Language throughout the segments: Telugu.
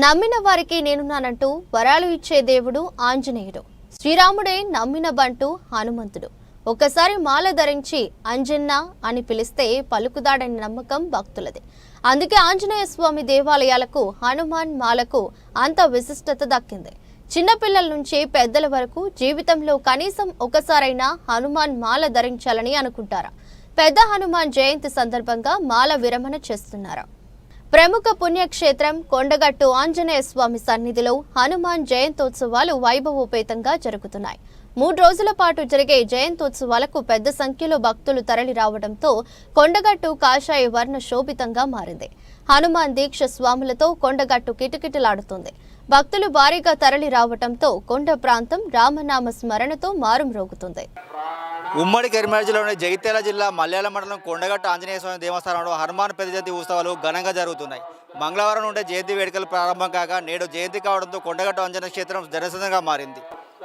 నమ్మిన వారికి నేనున్నానంటూ వరాలు ఇచ్చే దేవుడు ఆంజనేయుడు. శ్రీరాముడే నమ్మిన బంటు హనుమంతుడు. ఒక్కసారి మాల ధరించి అంజన్న అని పిలిస్తే పలుకుదాడని నమ్మకం భక్తులది. అందుకే ఆంజనేయ స్వామి దేవాలయాలకు హనుమాన్ మాలకు అంత విశిష్టత దక్కింది. చిన్నపిల్లల నుంచి పెద్దల వరకు జీవితంలో కనీసం ఒకసారైనా హనుమాన్ మాల ధరించాలని అనుకుంటారా? పెద్ద హనుమాన్ జయంతి సందర్భంగా మాల విరమణ చేస్తున్నారు. ప్రముఖ పుణ్యక్షేత్రం కొండగట్టు ఆంజనేయ స్వామి సన్నిధిలో హనుమాన్ జయంతోత్సవాలు వైభవోపేతంగా జరుగుతున్నాయి. 3 రోజుల పాటు జరిగే జయంతోత్సవాలకు పెద్ద సంఖ్యలో భక్తులు తరలి రావడంతో కొండగట్టు కాషాయ వర్ణ శోభితంగా మారింది. హనుమాన్ దీక్ష స్వాములతో కొండగట్టు కిటకిటలాడుతుంది. భక్తులు భారీగా తరలి రావడంతో కొండ ప్రాంతం రామనామ స్మరణతో మారుమ్రోగుతుంది. ఉమ్మడి కరీంనగర్ జిల్లాలోని జగిత్యాల జిల్లా మల్యాల మండలం కొండగట్టు ఆంజనేయ స్వామి దేవస్థానంలో హనుమాన్ పెద్ద జయంతి ఉత్సవాలు ఘనంగా జరుగుతున్నాయి. మంగళవారం నుండే జయంతి వేడుకలు ప్రారంభం కాగా నేడు జయంతి కావడంతో కొండగట్టు ఆంజనేయ క్షేత్రం జనసంద్రంగా మారింది.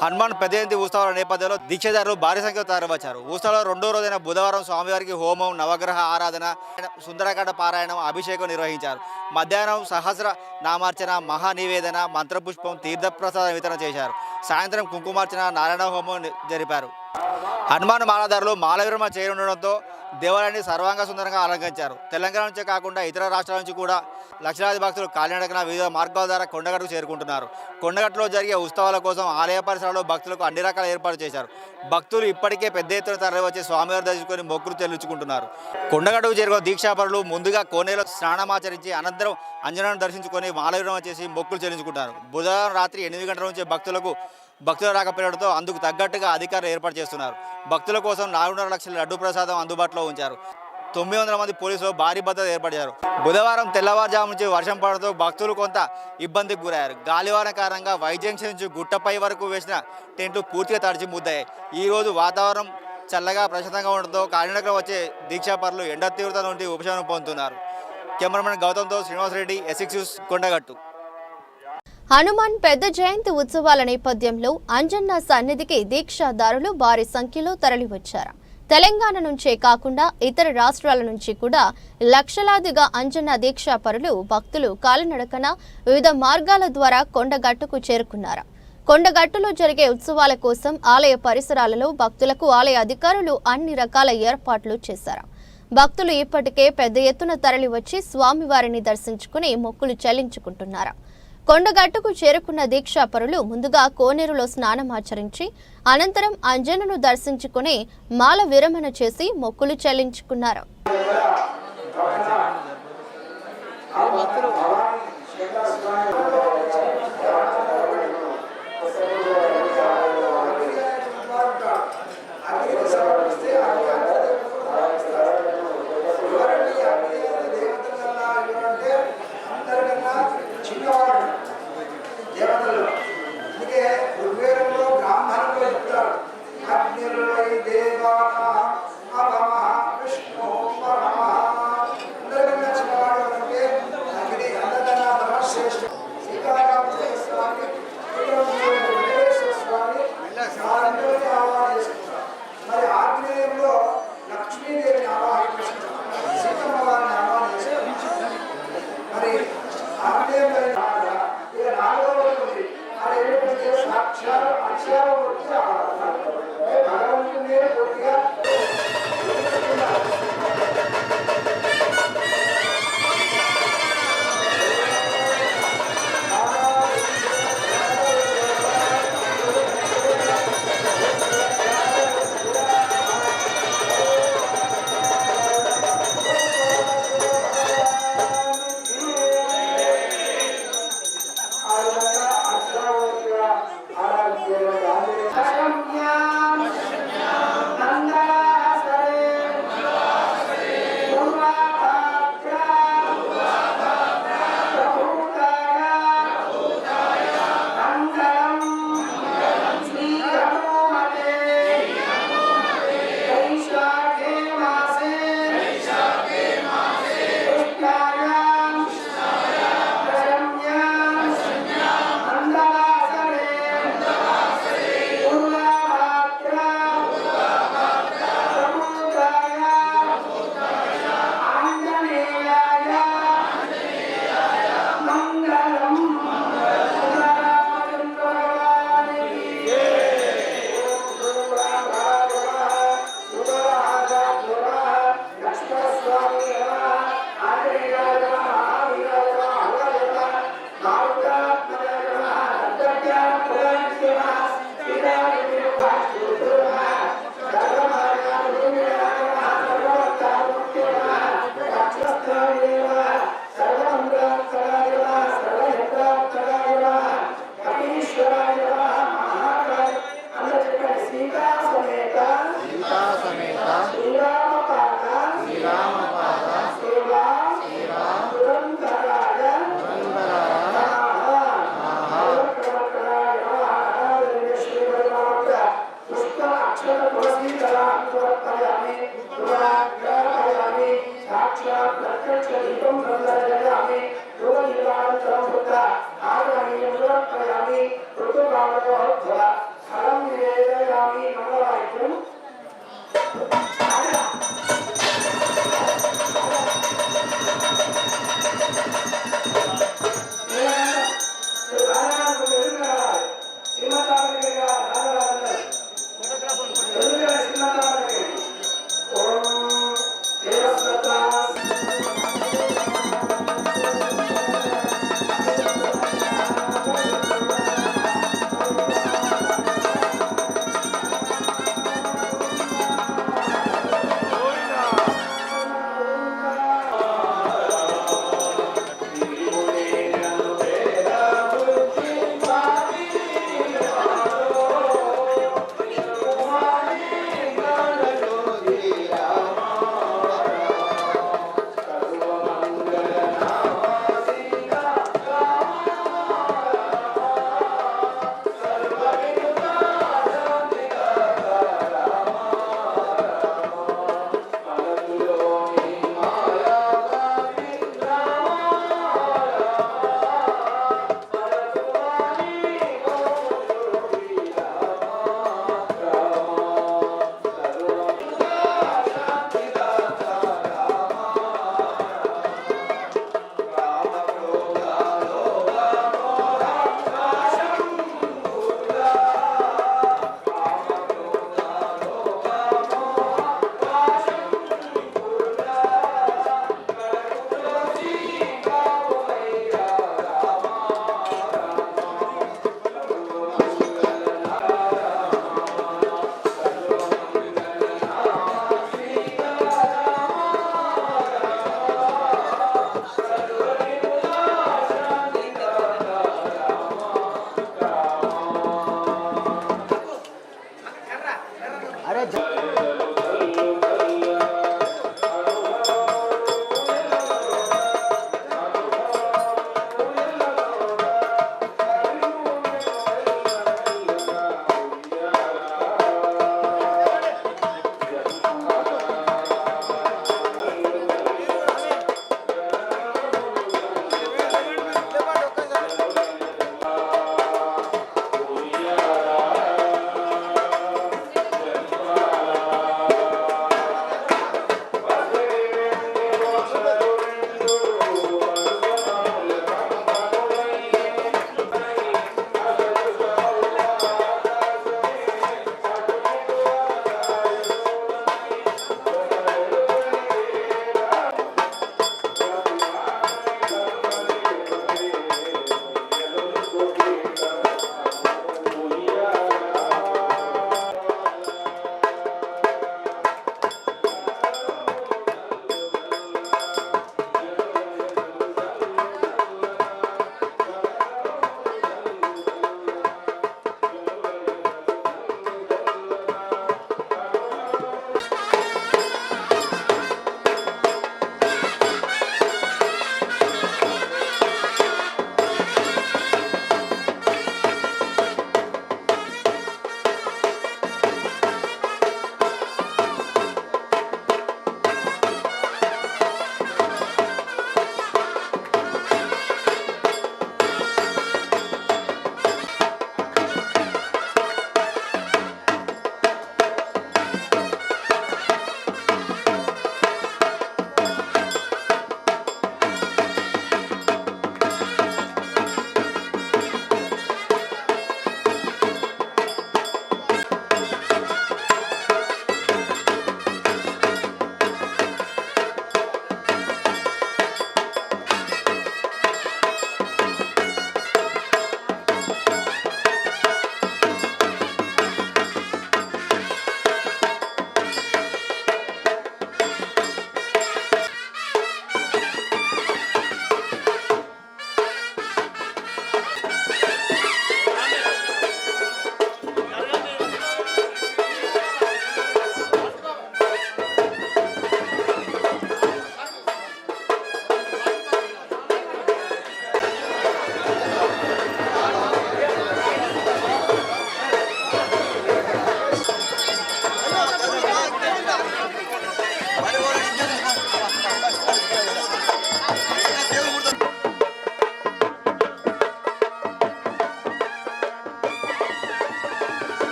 హనుమాన్ పెద్ద జయంతి ఉత్సవాల నేపథ్యంలో దీక్షదారులు భారీ సంఖ్యలో తరలివచ్చారు. ఉత్సవాల 2వ రోజైన బుధవారం స్వామివారికి హోమం, నవగ్రహ ఆరాధన, సుందరకాండ పారాయణం, అభిషేకం నిర్వహించారు. మధ్యాహ్నం సహస్ర నామార్చన, మహానివేదన, మంత్రపుష్పం, తీర్థప్రసాదం వితరణ చేశారు. సాయంత్రం కుంకుమార్చన, నారాయణ హోమం జరిపారు. హనుమాన్ మాలధారులు మాల విరమణ చేయనుండడంతో దేవాలయాన్ని సర్వాంగ సుందరంగా అలంకరించారు. తెలంగాణ నుంచే కాకుండా ఇతర రాష్ట్రాల నుంచి కూడా లక్షలాది భక్తులు కాలినడకన వివిధ మార్గాల ద్వారా కొండగట్టుకు చేరుకుంటున్నారు. కొండగట్టులో జరిగే ఉత్సవాల కోసం ఆలయ పరిసరాల్లో భక్తులకు అన్ని రకాల ఏర్పాటు చేశారు. భక్తులు ఇప్పటికే పెద్ద ఎత్తున తరలివచ్చి స్వామివారి దర్శించుకొని మొక్కులు చెల్లించుకుంటున్నారు. కొండగట్టుకు చేరుకున్న దీక్షాపరులు ముందుగా కోనేలో స్నానమాచరించి అనంతరం అంజనాను దర్శించుకొని మాల విరమణ చేసి మొక్కులు చెల్లించుకుంటారు. బుధవారం రాత్రి 8 గంటల నుంచి భక్తుల రాకపోవడంతో అందుకు తగ్గట్టుగా అధికారులు ఏర్పాటు చేస్తున్నారు. భక్తుల కోసం 4.5 లక్షల లడ్డు ప్రసాదం అందుబాటులో ఉంచారు. 900 మంది పోలీసులు భారీ భద్రత ఏర్పరిచారు. బుధవారం తెల్లవారుజాము నుంచి వర్షం పడడంతో భక్తులు కొంత ఇబ్బందికి గురయ్యారు. గాలివాన కారణంగా వైజంక్షన్ నుంచి గుట్టపై వరకు వేసిన టెంట్లు పూర్తిగా తడిచి ముద్దాయి. ఈ రోజు వాతావరణం చల్లగా ప్రశాంతంగా ఉండడంతో కాలినడకన వచ్చే దీక్షాపరులు ఎండ తీవ్రత నుండి ఉపశమనం పొందుతున్నారు. కెమెరామెన్ గౌతమ్తో శ్రీనివాసరెడ్డి, S6 న్యూస్, కొండగట్టు. హనుమాన్ పెద్ద జయంతి ఉత్సవాల నేపథ్యంలో అంజన్న సన్నిధికి దీక్షాదారులు భారీ సంఖ్యలో తరలివచ్చారు. తెలంగాణ నుంచే కాకుండా ఇతర రాష్ట్రాల నుంచి కూడా లక్షలాదిగా అంజన్న దీక్షాపరులు భక్తులు కాలినడకన వివిధ మార్గాల ద్వారా కొండగట్టుకు చేరుకున్నారు. కొండగట్టులో జరిగే ఉత్సవాల కోసం ఆలయ పరిసరాలలో భక్తులకు ఆలయ అధికారులు అన్ని రకాల ఏర్పాట్లు చేశారు. భక్తులు ఇప్పటికే పెద్ద ఎత్తున తరలివచ్చి స్వామివారిని దర్శించుకుని మొక్కులు చెల్లించుకుంటున్నారు. కొండగట్టుకు చేరుకున్న దీక్షాపరులు ముందుగా కోనేరులో స్నానమాచరించి అనంతరం అంజనను దర్శించుకుని మాల విరమణ చేసి మొక్కులు చెల్లించుకున్నారు.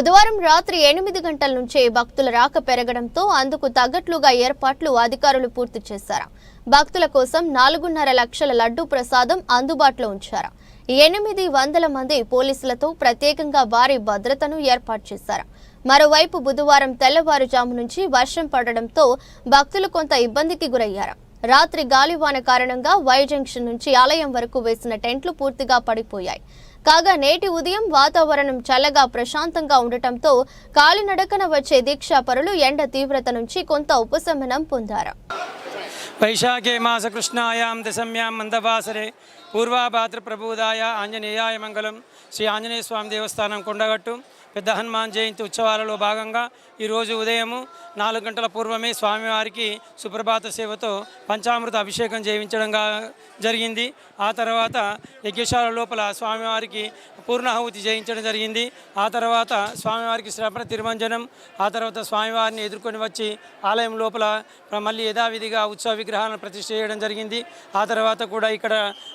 బుధవారం రాత్రి 8 గంటల నుంచే భక్తుల రాక పెరగడంతో అందుకు తగ్గట్లుగా ఏర్పాట్లు అధికారులు పూర్తి చేశారు. భక్తుల కోసం 4.5 లక్షల లడ్డూ ప్రసాదం అందుబాటులో ఉంచారు. 800 మంది పోలీసులతో ప్రత్యేకంగా భారీ భద్రతను ఏర్పాటు చేశారు. మరోవైపు బుధవారం తెల్లవారుజాము నుంచి వర్షం పడడంతో భక్తులు కొంత ఇబ్బందికి గురయ్యారు. రాత్రి గాలివాన కారణంగా వై జంక్షన్ నుంచి ఆలయం వరకు వేసిన టెంట్లు పూర్తిగా పడిపోయాయి. కాగా నేటి ఉదయం వాతావరణం చల్లగా ప్రశాంతంగా ఉండటంతో కాలినడకన వచ్చే దీక్షాపరులు ఎండ తీవ్రత నుంచి కొంత ఉపశమనం పొందారు. వైశాఖే మాస కృష్ణాయాం దశమ్యాం మందవాసరే పూర్వాభాద్ర ప్రబోధాయ ఆంజనేయాయ మంగళం. శ్రీ ఆంజనేయ స్వామి దేవస్థానం కొండగట్టు పెద్ద హనుమాన్ జయంతి ఉత్సవాలలో భాగంగా ఈరోజు ఉదయము 4 గంటల పూర్వమే స్వామివారికి సుప్రభాత సేవతో పంచామృత అభిషేకం చేయించడం జరిగింది. ఆ తర్వాత యజ్ఞశాల లోపల స్వామివారికి పూర్ణాహుతి చేయించడం జరిగింది. ఆ తర్వాత స్వామివారికి శ్రవణ తిరుమంజనం, ఆ తర్వాత స్వామివారిని ఎదుర్కొని వచ్చి ఆలయం లోపల మళ్ళీ యథావిధిగా ఉత్సవ విగ్రహాలను ప్రతిష్ఠ చేయడం జరిగింది. ఆ తర్వాత కూడా ఇక్కడ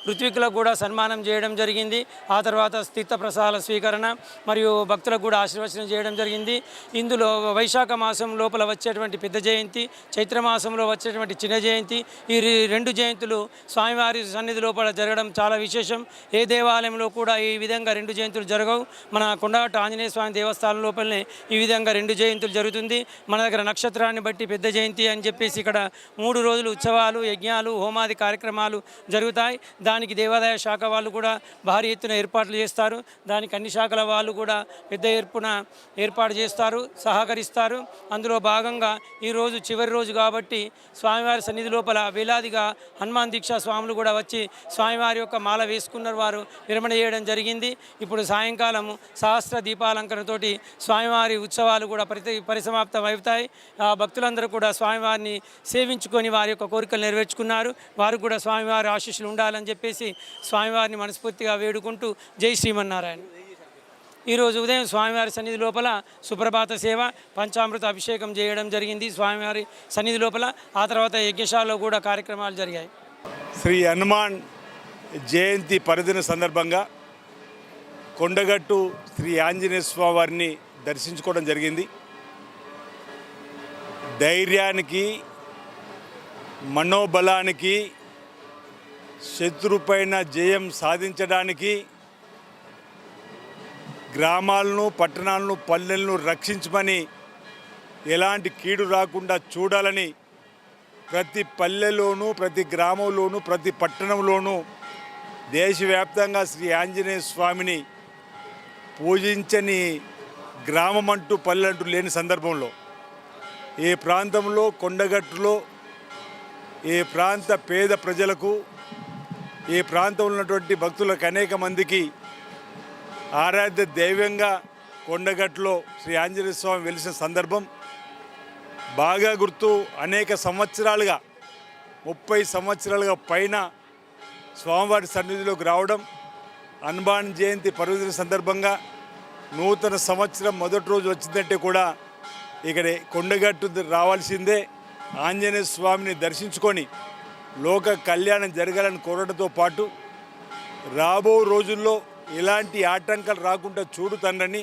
ఋత్వికులకు కూడా సన్మానం చేయడం జరిగింది. ఆ తర్వాత తీర్థ ప్రసాదాల స్వీకరణ మరియు భక్తులకు కూడా ఆశీర్వచనం చేయడం జరిగింది. ఇందులో వైశాఖ మాసం లోపల వచ్చేటువంటి పెద్ద జయంతి, చైత్రమాసంలో వచ్చేటువంటి చిన్న జయంతి, ఈ 2 జయంతులు స్వామివారి సన్నిధి లోపల జరగడం చాలా విశేషం. ఏ దేవాలయంలో కూడా ఈ విధంగా 2 జయంతులు జరగవు. మన కొండగట్టు ఆంజనేయ స్వామి దేవస్థానం లోపలనే ఈ విధంగా 2 జయంతులు జరుగుతుంది. మన దగ్గర నక్షత్రాన్ని బట్టి పెద్ద జయంతి అని చెప్పేసి ఇక్కడ 3 రోజులు ఉత్సవాలు, యజ్ఞాలు, హోమాది కార్యక్రమాలు జరుగుతాయి. దానికి దేవాదాయ శాఖ వాళ్ళు కూడా భారీ ఎత్తున ఏర్పాట్లు చేస్తారు. దానికి అన్ని శాఖల వాళ్ళు కూడా పెద్ద ఏర్పాటు చేస్తారు, సహకరిస్తారు. అందులో భాగంగా ఈరోజు చివరి రోజు కాబట్టి స్వామివారి సన్నిధి లోపల వేలాదిగా హనుమాన్ దీక్షా స్వాములు కూడా వచ్చి స్వామివారి యొక్క మాల వేసుకున్న వారు విరమణ చేయడం జరిగింది. ఇప్పుడు సాయంకాలం సహస్ర దీపాలంకరణతోటి స్వామివారి ఉత్సవాలు కూడా పరిసమాప్తం అవుతాయి. భక్తులందరూ కూడా స్వామివారిని సేవించుకొని వారి యొక్క కోరికలు నెరవేర్చుకున్నారు. వారు కూడా స్వామివారి ఆశీస్సులు ఉండాలని చెప్పేసి స్వామివారిని మనస్ఫూర్తిగా వేడుకుంటూ జై శ్రీమన్నారాయణ. ఈరోజు ఉదయం స్వామివారి సన్నిధి లోపల సుప్రభాత సేవ, పంచామృత అభిషేకం చేయడం జరిగింది స్వామివారి సన్నిధి లోపల. ఆ తర్వాత యజ్ఞశాలలో కూడా కార్యక్రమాలు జరిగాయి. శ్రీ హనుమాన్ జయంతి పర్వదిన సందర్భంగా కొండగట్టు శ్రీ ఆంజనేయ స్వామి వారిని దర్శించుకోవడం జరిగింది. ధైర్యానికి, మనోబలానికి, శత్రుపైన జయం సాధించడానికి, గ్రామాలను, పట్టణాలను, పల్లెలను రక్షించమని, ఎలాంటి కీడు రాకుండా చూడాలని ప్రతి పల్లెలోనూ, ప్రతి గ్రామంలోనూ, ప్రతి పట్టణంలోనూ దేశవ్యాప్తంగా శ్రీ ఆంజనేయ స్వామిని పూజించని గ్రామం అంటూ పల్లె అంటూ లేని సందర్భంలో ఏ ప్రాంతంలో, కొండగట్టులో ఏ ప్రాంత పేద ప్రజలకు, ఏ ప్రాంతంలో ఉన్నటువంటి భక్తులకు అనేక మందికి ఆరాధ్య దైవంగా కొండగట్టులో శ్రీ ఆంజనేయ స్వామి వెలిసిన సందర్భం బాగా గుర్తు. అనేక సంవత్సరాలుగా 30 సంవత్సరాలుగా పైన స్వామివారి సన్నిధిలోకి రావడం, హనుమాన్ జయంతి పర్వదిన సందర్భంగా నూతన సంవత్సరం మొదటి రోజు వచ్చిందంటే కూడా ఇక్కడ కొండగట్టు రావాల్సిందే. ఆంజనేయ స్వామిని దర్శించుకొని లోక కళ్యాణం జరగాలని కోరడంతో పాటు రాబో రోజుల్లో ఎలాంటి ఆటంకాలు రాకుండా చూడు తండ్రిని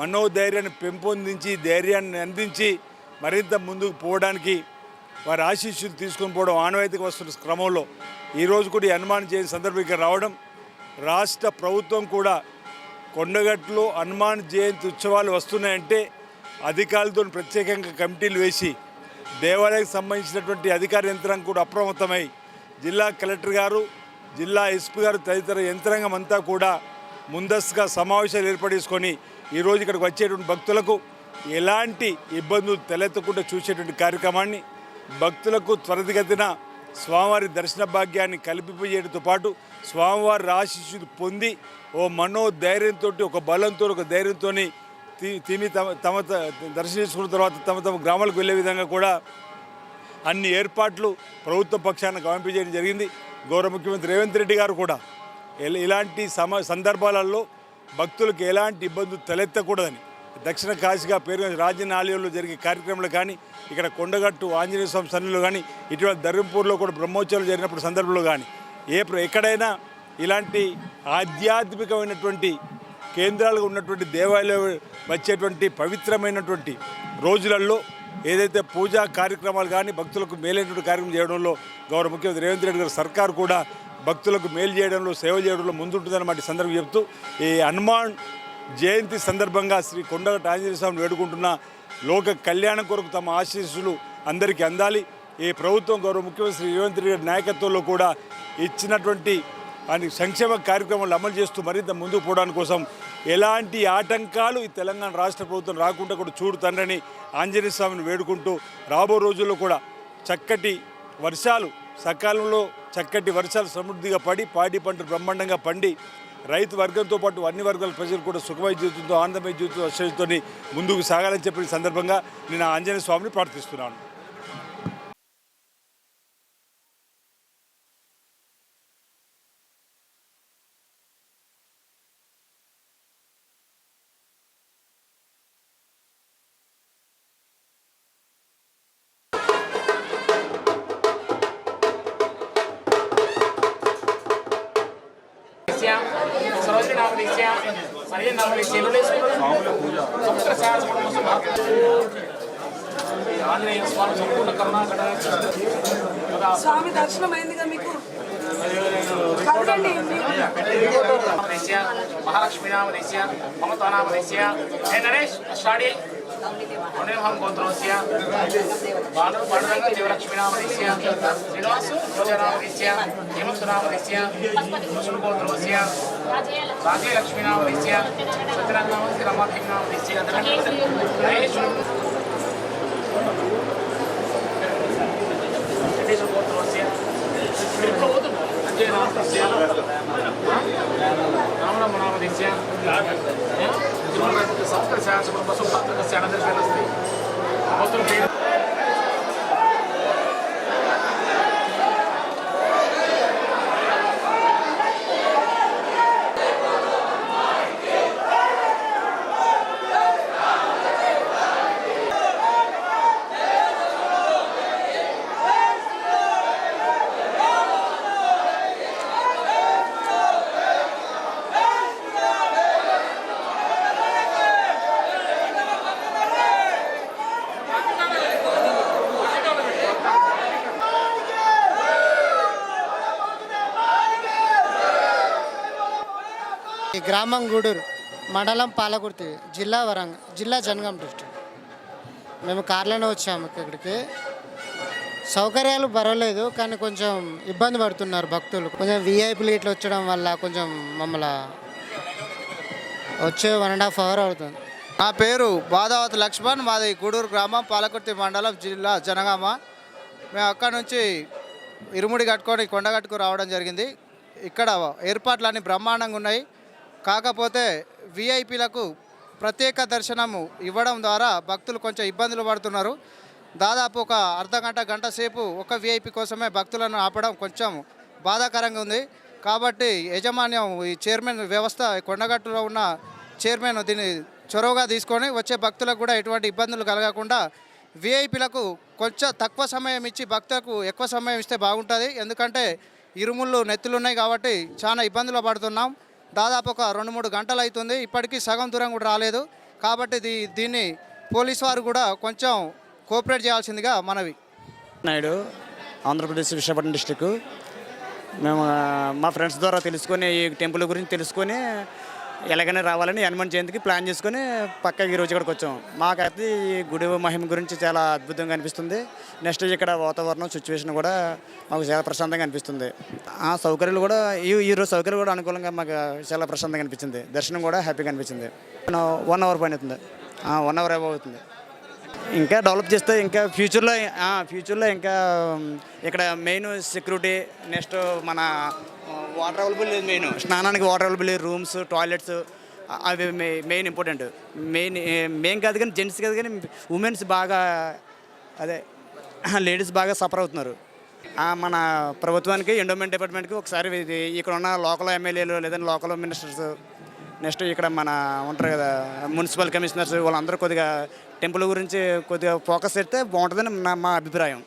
మనోధైర్యాన్ని పెంపొందించి, ధైర్యాన్ని అందించి మరింత ముందుకు పోవడానికి వారి ఆశీస్సులు తీసుకొని పోవడం ఆనవాయితీగా వస్తున్న క్రమంలో ఈరోజు కూడా హనుమాన్ జయంతి సందర్భంగా రావడం, రాష్ట్ర ప్రభుత్వం కూడా కొండగట్టులో హనుమాన్ జయంతి ఉత్సవాలు వస్తున్నాయంటే అధికారులతో ప్రత్యేకంగా కమిటీలు వేసి దేవాలయానికి సంబంధించినటువంటి అధికార యంత్రాంగం కూడా అప్రమత్తమై జిల్లా కలెక్టర్ గారు, జిల్లా ఎస్పీ గారు తదితర యంత్రాంగం అంతా కూడా ముందస్తుగా సమావేశాలు ఏర్పడేసుకొని ఈరోజు ఇక్కడికి వచ్చేటువంటి భక్తులకు ఎలాంటి ఇబ్బందులు తలెత్తకుండా చూసేటువంటి కార్యక్రమాన్ని, భక్తులకు త్వరితగతిన స్వామివారి దర్శన భాగ్యాన్ని కల్పింపజేయడంతో పాటు స్వామివారి ఆశీస్సులు పొంది ఓ మనోధైర్యంతో, ఒక బలంతో, ఒక ధైర్యంతో తమ దర్శనం చేసుకున్న తర్వాత తమ గ్రామాలకు వెళ్ళే విధంగా కూడా అన్ని ఏర్పాట్లు ప్రభుత్వ పక్షాన గమనింపజేయడం జరిగింది. గౌరవ ముఖ్యమంత్రి రేవంత్ రెడ్డి గారు కూడా ఇలాంటి సందర్భాలలో భక్తులకు ఎలాంటి ఇబ్బందులు తలెత్తకూడదని దక్షిణ కాశీగా పేరు రాజన్న ఆలయంలో జరిగే కార్యక్రమాలు కానీ, ఇక్కడ కొండగట్టు ఆంజనేయ స్వామి సన్నిధిలో కానీ, ఇటీవల ధర్మపూర్లో కూడా బ్రహ్మోత్సవాలు జరిగినప్పుడు సందర్భంలో కానీ ఎక్కడైనా ఇలాంటి ఆధ్యాత్మికమైనటువంటి కేంద్రాలుగా ఉన్నటువంటి దేవాలయాలు వచ్చేటువంటి పవిత్రమైనటువంటి రోజులలో ఏదైతే పూజా కార్యక్రమాలు కానీ భక్తులకు మేలైనటువంటి కార్యక్రమం చేయడంలో గౌరవ ముఖ్యమంత్రి రేవంత్ రెడ్డి గారి సర్కారు కూడా భక్తులకు మేలు చేయడంలో సేవ చేయడంలో ముందుంటుందన్నమాట ఈ సందర్భం చెప్తూ ఈ హనుమాన్ జయంతి సందర్భంగా శ్రీ కొండగట్టు ఆంజనేయ స్వామిని వేడుకుంటున్న లోక కళ్యాణం కొరకు తమ ఆశీస్సులు అందరికీ అందాలి. ఈ ప్రభుత్వం గౌరవ ముఖ్యమంత్రి శ్రీ రేవంత్ రెడ్డి గారి నాయకత్వంలో కూడా ఇచ్చినటువంటి సంక్షేమ కార్యక్రమాలు అమలు చేస్తూ మరింత ముందుకు పోవడానికి కోసం ఎలాంటి ఆటంకాలు ఈ తెలంగాణ రాష్ట్ర ప్రభుత్వం రాకుండా కూడా చూడు తండ్రిని ఆంజనేయ స్వామిని వేడుకుంటూ రాబో రోజుల్లో కూడా చక్కటి వర్షాలు సకాలంలో చక్కటి వర్షాలు సమృద్ధిగా పడి పాడి పంటలు బ్రహ్మాండంగా పండి రైతు వర్గంతో పాటు అన్ని వర్గాల ప్రజలు కూడా సుఖమయ జీవితంతో ఆనందమయ జీవితంతో అశ్వతో ముందుకు సాగాలని చెప్పిన సందర్భంగా నేను ఆంజనేయ స్వామిని ప్రార్థిస్తున్నాను. సరోజిని నామదేశ్య మరియ నామదేశ్య ఆంజనేయ స్వామి సంపూర్ణ కరుణాకట స్వామి దర్శనం అయిందిగా మీకు మహాలక్ష్మి నామదేశ్య మమతా నామదేశ్య హే నరేష్ స్టాడి हम गोत्रोस्य भानु पांडुरंग देवलक्ष्मी नामदेश्य श्रीनिवासु रोजा नामदेश्य हेमंत नामदेश्य विष्णु गोत्रोस्य राजे लक्ष्मी नामदेश्य सत्यनारायण नामदेश्य रमादेवी नामदेश्य महेश गोत्रोस्य अजय नामदेश्य रामराम नामदेश्य संस्कृत शास्त्र बसु पात्रकस्य अनन्तरम् अस्ति भवतु ఈ గ్రామం గూడూరు, మండలం పాలకుర్తి, జిల్లా వరంగల్, జిల్లా జనగాం డిస్ట్రిక్ట్. మేము కార్లోనే వచ్చాము ఇక్కడికి. సౌకర్యాలు పర్వాలేదు, కానీ కొంచెం ఇబ్బంది పడుతున్నారు భక్తులు. కొంచెం విఐపీలు ఇట్లా వచ్చడం వల్ల కొంచెం మమ్మల్ని వచ్చే 1.5 hour అవుతుంది. నా పేరు బాదావతి లక్ష్మణ్, మాది గూడూరు గ్రామం, పాలకుర్తి మండలం, జిల్లా జనగామ. మేము అక్కడ నుంచి ఇరుముడి కట్టుకొని కొండగట్టుకు రావడం జరిగింది. ఇక్కడ ఏర్పాట్లన్నీ బ్రహ్మాండంగా ఉన్నాయి. కాకపోతే విఐపీలకు ప్రత్యేక దర్శనము ఇవ్వడం ద్వారా భక్తులు కొంచెం ఇబ్బందులు పడుతున్నారు. దాదాపు ఒక గంట సేపు ఒక విఐపీ కోసమే భక్తులను ఆపడం కొంచెం బాధాకరంగా ఉంది. కాబట్టి యాజమాన్యం, ఈ చైర్మన్ వ్యవస్థ, కొండగట్టులో ఉన్న చైర్మన్ దీన్ని చొరవగా తీసుకొని వచ్చే భక్తులకు కూడా ఎటువంటి ఇబ్బందులు కలగకుండా విఐపీలకు కొంచెం తక్కువ సమయం ఇచ్చి భక్తులకు ఎక్కువ సమయం ఇస్తే బాగుంటుంది. ఎందుకంటే ఇరుముళ్ళు నెత్తులు ఉన్నాయి కాబట్టి చాలా ఇబ్బందులు పడుతున్నాం. దాదాపు ఒక 2-3 గంటలు అవుతుంది, ఇప్పటికీ సగం దూరం కూడా రాలేదు. కాబట్టి దీన్ని పోలీసు వారు కూడా కొంచెం కోఆపరేట్ చేయాల్సిందిగా మనవి. నాయుడు, ఆంధ్రప్రదేశ్ విశాఖపట్నం డిస్టిక్. మేము మా ఫ్రెండ్స్ ద్వారా తెలుసుకొని ఈ టెంపుల్ గురించి తెలుసుకొని ఎలాగైనా రావాలని హనుమాన్ జయంతికి ప్లాన్ చేసుకొని పక్క ఈరోజు ఇక్కడికి వచ్చాం. మాకైతే ఈ గుడి మహిమ గురించి చాలా అద్భుతంగా అనిపిస్తుంది. నెక్స్ట్ ఇక్కడ వాతావరణం సిచ్యువేషన్ కూడా మాకు చాలా ప్రశాంతంగా అనిపిస్తుంది. ఆ సౌకర్యాలు కూడా ఈరోజు సౌకర్యాలు కూడా అనుకూలంగా మాకు చాలా ప్రశాంతంగా అనిపించింది. దర్శనం కూడా హ్యాపీగా అనిపించింది. 1 hour పైన అవుతుంది, 1 hour అవుతుంది. ఇంకా డెవలప్ చేస్తే ఇంకా ఫ్యూచర్లో ఇంకా ఇక్కడ మెయిన్ సెక్యూరిటీ, నెక్స్ట్ మన వాటర్ అవైలబుల్ లేదు, మెయిన్ స్నానానికి వాటర్ అవైలబుల్, రూమ్స్, టాయిలెట్స్, అవి మెయిన్ ఇంపార్టెంట్. మెయిన్ కాదు కానీ జెంట్స్ కాదు కానీ ఉమెన్స్ బాగా, అదే లేడీస్ బాగా సఫర్ అవుతున్నారు. మన ప్రభుత్వానికి, ఎండోమెంట్ డిపార్ట్మెంట్కి ఒకసారి ఇక్కడ ఉన్న లోకల్ ఎమ్మెల్యేలు లేదంటే లోకల్ మినిస్టర్స్, నెక్స్ట్ ఇక్కడ మన ఉంటారు కదా మున్సిపల్ కమిషనర్స్, వాళ్ళందరూ కొద్దిగా టెంపుల్ గురించి కొద్దిగా ఫోకస్ చేస్తే బాగుంటుందని మా అభిప్రాయం.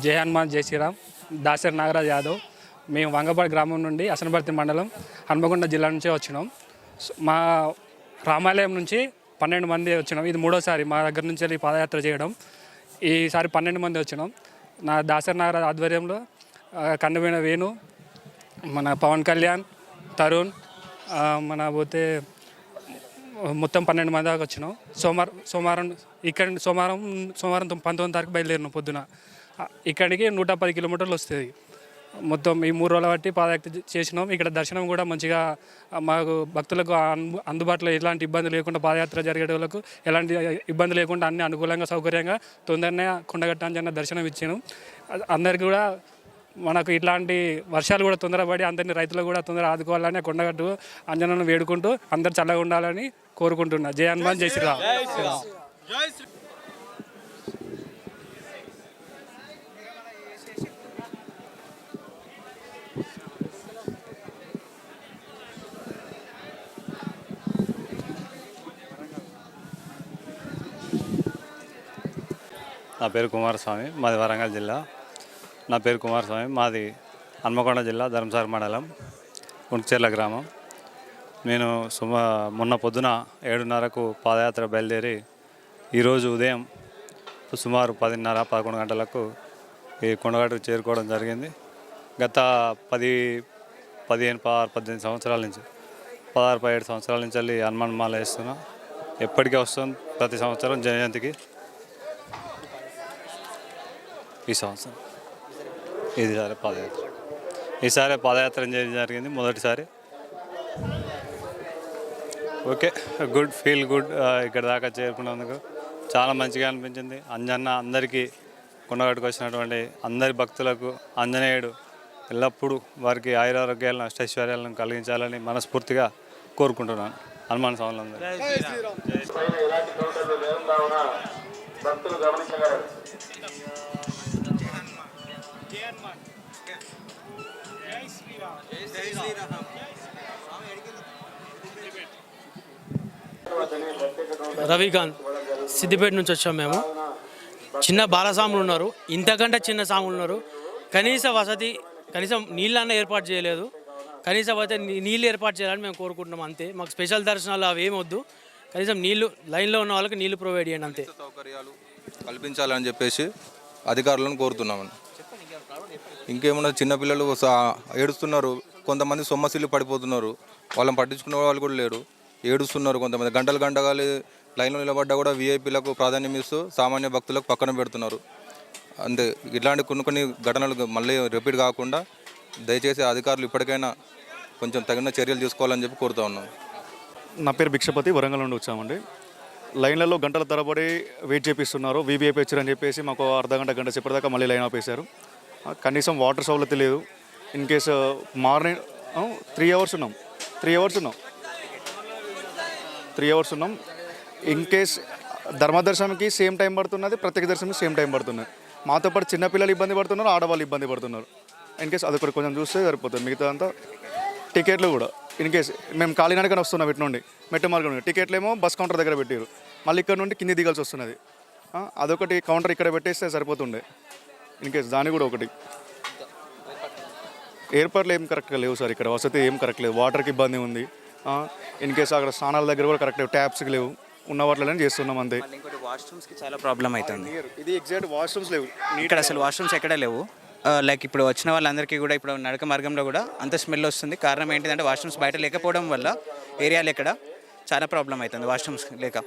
జై హనుమాన్ జై శ్రీరామ్. దాసరి నాగరాజ్ యాదవ్. మేము వంగపాడు గ్రామం నుండి అసనపర్తి మండలం హన్మకొండ జిల్లా నుంచి వచ్చినాం. మా రామాలయం నుంచి 12 మంది వచ్చినాం. ఇది 3వసారి మా దగ్గర నుంచి వెళ్ళి పాదయాత్ర చేయడం. ఈసారి 12 మంది వచ్చినాం. నా దాసరి నాగరాజ్ ఆధ్వర్యంలో కండమైన వేణు, మన పవన్ కళ్యాణ్, తరుణ్, మన పోతే మొత్తం 12 మంది దాకా వచ్చినాం. సోమవారం 19 తారీఖు బయలుదేరినాం పొద్దున. ఇక్కడికి 110 కిలోమీటర్లు వస్తుంది. మొత్తం ఈ 3 రోజుల బట్టి పాదయాత్ర చేసినాం. ఇక్కడ దర్శనం కూడా మంచిగా మాకు భక్తులకు అందుబాటులో ఎలాంటి ఇబ్బంది లేకుండా పాదయాత్ర జరిగే వాళ్ళకు ఎలాంటి ఇబ్బంది లేకుండా అన్ని అనుకూలంగా సౌకర్యంగా తొందరనే కొండగట్ట అంజన్న దర్శనం ఇచ్చాను. అందరికీ కూడా మనకు ఇట్లాంటి వర్షాలు కూడా తొందరపడి అందరినీ రైతులు కూడా తొందర ఆదుకోవాలని కొండగట్టు అంజనను వేడుకుంటూ అందరు చల్లగా ఉండాలని కోరుకుంటున్నా. జై హనుమాన్ జై శ్రీరామ్. నా పేరు కుమారస్వామి, మాది వరంగల్ జిల్లా. మాది హన్మకొండ జిల్లా ధర్మసాగర్ మండలం ఉణ్చెర్ల గ్రామం. నేను మొన్న పొద్దున 7:30కు పాదయాత్ర బయలుదేరి ఈరోజు ఉదయం సుమారు 10:30-11 గంటలకు ఈ కొండగట్టుకు చేరుకోవడం జరిగింది. గత 18 సంవత్సరాల నుంచి 16-17 సంవత్సరాల నుంచి వెళ్ళి హనుమాన్ మాల వేస్తున్నా. ఎప్పటికీ వస్తుంది ప్రతి సంవత్సరం జయంతికి. ఈ సంవత్సరం ఈసారి పాదయాత్ర చేయడం జరిగింది మొదటిసారి. Okay, feel good. ఇక్కడ దాకా చేరుకున్నందుకు చాలా మంచిగా అనిపించింది. అంజన్న అందరికీ కొండగట్టుకు వచ్చినటువంటి అందరి భక్తులకు ఆంజనేయుడు ఎల్లప్పుడూ వారికి ఆయురారోగ్యాలను అష్టైశ్వర్యాలను కలిగించాలని మనస్ఫూర్తిగా కోరుకుంటున్నాను. హనుమాన్ స్వాములందరూ. రవికాంత్, సిద్దిపేట నుంచి వచ్చాం మేము. చిన్న బాలస్వాములు ఉన్నారు, ఇంతకంటే చిన్న స్వాములు ఉన్నారు. కనీసం నీళ్ళన్న ఏర్పాటు చేయలేదు. కనీసం అయితే నీళ్ళు ఏర్పాటు చేయాలని మేము కోరుకుంటున్నాం అంతే. మాకు స్పెషల్ దర్శనాలు అవి ఏమొద్దు. కనీసం నీళ్ళు లైన్లో ఉన్న వాళ్ళకి నీళ్ళు ప్రొవైడ్ చేయండి అంతే. సౌకర్యాలు కల్పించాలని చెప్పేసి అధికారులను కోరుతున్నామని. ఇంకేమన్నా చిన్నపిల్లలు ఏడుస్తున్నారు, కొంతమంది సొమ్మసిల్లు పడిపోతున్నారు, వాళ్ళని పట్టించుకునే వాళ్ళు కూడా లేరు, ఏడుస్తున్నారు. కొంతమంది గంటలు లైన్లో నిలబడ్డా కూడా వీఐపీలకు ప్రాధాన్యం ఇస్తూ సామాన్య భక్తులకు పక్కన పెడుతున్నారు. అంతే. ఇట్లాంటి కొన్ని ఘటనలు మళ్ళీ రిపీట్ కాకుండా దయచేసి అధికారులు ఇప్పటికైనా కొంచెం తగిన చర్యలు తీసుకోవాలని చెప్పి కోరుతా ఉన్నాం. నా పేరు భిక్షపతి, వరంగల్ నుండి వచ్చామండి. లైన్లలో గంటల తరబడి వెయిట్ చేపిస్తున్నారు. వీవీఐపీ వచ్చారని చెప్పేసి మాకు గంట సేపటిదాకా మళ్ళీ లైన్ ఆపేశారు. కనీసం వాటర్ సౌలభ్యత లేదు. ఇన్ కేసు మార్నింగ్ 3 అవర్స్ ఉన్నాం. 3 అవర్స్ ఉన్నాం. ఇన్ కేస్ ధర్మదర్శనంకి సేమ్ టైం పడుతున్నది, ప్రత్యేక దర్శనంకి సేమ్ టైం పడుతున్నది. మాతో పాటు చిన్నపిల్లలు ఇబ్బంది పడుతున్నారు, ఆడవాళ్ళు ఇబ్బంది పడుతున్నారు. ఇన్ కేస్ అదొకటి కొంచెం చూస్తే సరిపోతుంది. మిగతా అంతా టికెట్లు కూడా ఇన్ కేస్ మేము కాలినడకనే వస్తున్నాం ఇటు నుండి మెట్టు మార్గం. టికెట్లు ఏమో బస్ కౌంటర్ దగ్గర పెట్టారు, మళ్ళీ ఇక్కడ నుండి కింది దిగాల్సి వస్తున్నది. అదొకటి కౌంటర్ ఇక్కడ పెట్టేస్తే సరిపోతుండే. ఇన్ కేస్ దాని కూడా ఒకటి ఏర్పాట్లు ఏం కరెక్ట్గా లేవు సార్. ఇక్కడ వసతి ఏం కరెక్ట్ లేదు. వాటర్కి ఇబ్బంది ఉంది. ఇన్ కేస్ అక్కడ స్నానాల దగ్గర కూడా కరెక్ట్ లేవు, ట్యాప్స్కి లేవు. ఉన్న వాటిలోనే చేస్తున్నాం అంతే. ఇంకోటి వాష్రూమ్స్కి చాలా ప్రాబ్లం అవుతుంది. ఇది ఎగ్జాక్ట్ వాష్రూమ్స్ లేవు ఇక్కడ, అసలు వాష్రూమ్స్ ఎక్కడ లేవు. లైక్ ఇప్పుడు వచ్చిన వాళ్ళందరికీ కూడా ఇప్పుడు నడక మార్గంలో కూడా అంత స్మెల్ వస్తుంది. కారణం ఏంటిదంటే వాష్రూమ్స్ బయట లేకపోవడం వల్ల ఏరియాలో ఎక్కడ చాలా ప్రాబ్లం అవుతుంది వాష్రూమ్స్ లేక.